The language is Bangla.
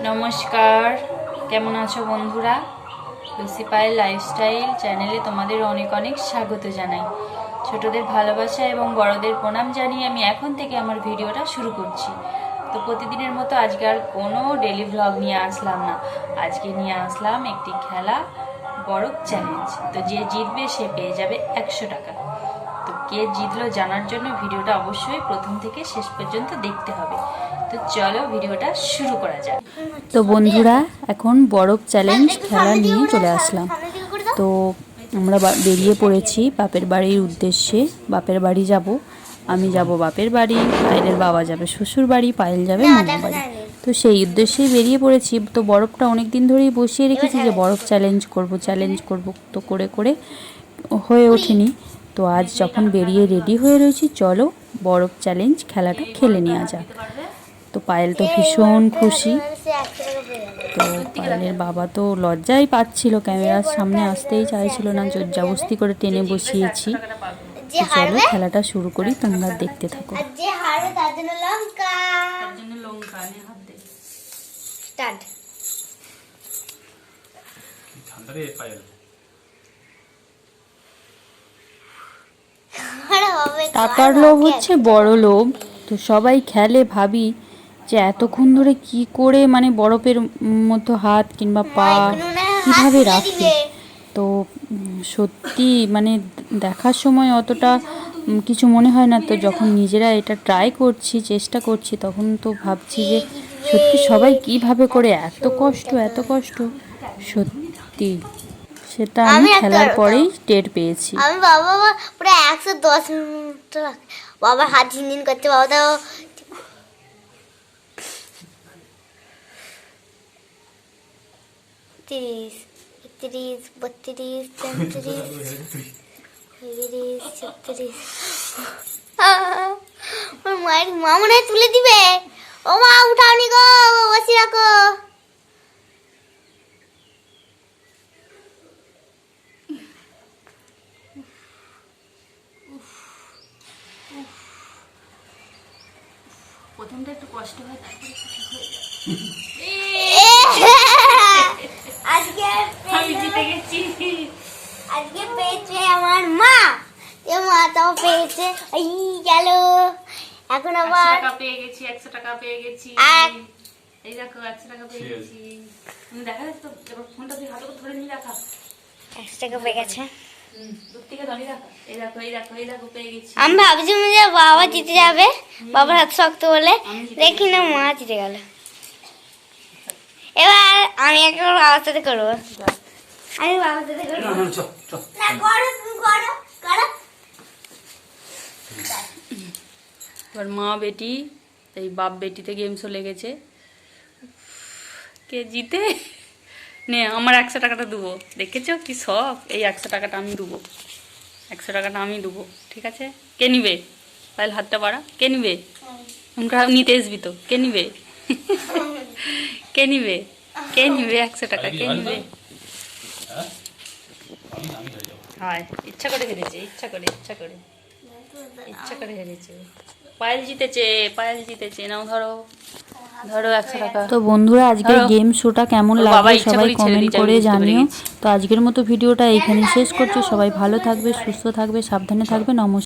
নমস্কার, কেমন আছো বন্ধুরা? লুসি পায়েল লাইফস্টাইল চ্যানেলে তোমাদের অনেক অনেক স্বাগত জানাই। ছোটদের ভালোবাসা এবং বড়দের প্রণাম জানিয়ে আমি এখন থেকে আমার ভিডিওটা শুরু করছি। তো প্রতিদিনের মতো আজকে আর কোনো ডেলি ভ্লগ নিয়ে আসলাম না। আজকে নিয়ে আসলাম একটি খেলা, বরফ চ্যালেঞ্জ। তো যে জিতবে সে পেয়ে যাবে 100 টাকা। তো কে জিতলো জানার জন্য ভিডিওটা অবশ্যই প্রথম থেকে শেষ পর্যন্ত দেখতে হবে। তো চলো ভিডিওটা শুরু করা যাক। তো বন্ধুরা, এখন বরফ চ্যালেঞ্জ খেলা নিয়ে চলে আসলাম। তো আমরা বেরিয়ে পড়েছি বাপের বাড়ির উদ্দেশ্যে। বাপের বাড়ি যাব, আমি যাব বাপের বাড়ি, পায়েলের বাবা যাবে শ্বশুর বাড়ি, পায়েল যাবে মামার বাড়ি। তো সেই উদ্দেশ্যেই বেরিয়ে পড়েছি। তো বরফটা অনেক দিন ধরেই বসিয়ে রেখেছি যে বরফ চ্যালেঞ্জ করব। তো করে হয়ে ওঠেনি। তো আজ যখন বেরিয়ে রেডি হয়ে রয়েছি, চলো বরফ চ্যালেঞ্জ খেলাটা খেলে নেওয়া যাক। তো পায়েল তো ভীষণ খুশি। তো পায়েলের বাবা তো লজ্জাই পাচ্ছিল, ক্যামেরার সামনে আসতেই চাইছিল না, জোরজাবস্তি করে টেনে বসিয়েছি। তো চলো খেলাটা শুরু করি, তোমরা দেখতে থাকো। টাকার লোভ হচ্ছে বড় লোভ। তো সবাই খেলে, ভাবি যে এতক্ষণ ধরে কি করে মানে বরফের মতো হাত কিংবা পা কিভাবে রাখে। তো সত্যি মানে দেখার সময় অতটা কিছু মনে হয় না, তো যখন নিজেরা এটা ট্রাই করছি, চেষ্টা করছি, তখন তো ভাবছি যে সত্যি সবাই কিভাবে করে, এত কষ্ট সত্যি সেটা আমি খেলার পরেই টের পেয়েছি। আমি বাবা পুরো 110 মিনিট বাবার হাত ঝিনঝিন করছে। বাবা তো 30, 31, 32, 33, 36। মায়ের মা মনে হয় তুলে দিবে। ও মা উঠাওনি গো, বসে রাখো। প্রথমটা একটু কষ্ট হয়, আজকে আমি জিতে গেছি। আজকে পেয়েছে আমার মা, এ মা তাও পেয়েছে। এই গেল, এখন আবার 100 টাকা পেয়ে গেছি, 100 টাকা পেয়ে গেছি। এই দেখো 100 টাকা পেয়ে গেছি। দেখা যাচ্ছে তো, এবার ফোনটা তুই হাতে ধরে নিয়ে রাখা। 100 টাকা পেয়ে গেছে। দূর থেকে ধরে রাখা। এই দেখো পেয়ে গেছি। আমি ভাবছিলাম যে বাবা জিতে যাবে, বাবার হাত শক্ত বলে, দেখি না মা জিতে গেল। এবার আমি একবার বাবার সাথে করবো। আমি বাবার সাথে করবো। না, করো, তুমি করো। এবার মা বেটি, এই বাপ বেটিতে গেম চলে গেছে। কে জিতে নে, আমার 100 টাকাটা দেবো। দেখেছো কি শখ? এই 100 টাকাটা আমি দেবো, 100 টাকাটা আমি দেবো। ঠিক আছে, কে নিবে? পায়েল হাতটা বাড়া, কে নিবে? তোমরা নিতে আসবি তো, কে নিবে? কে নিবে 100 টাকা? কে নিবে? হয়, ইচ্ছা করে হেরেছে, ইচ্ছা করে হেরেছে। পায়েল জিতেছে। নাও ধরো 100 টাকা। তো বন্ধুরা, আজকের গেম শোটা কেমন লাগলো সবাই কমেন্ট করে জানিও। তো আজকের মতো ভিডিওটা এখানেই শেষ করছি। সবাই ভালো থাকবে, সুস্থ থাকবে, সাবধানে থাকবে। নমস্কার।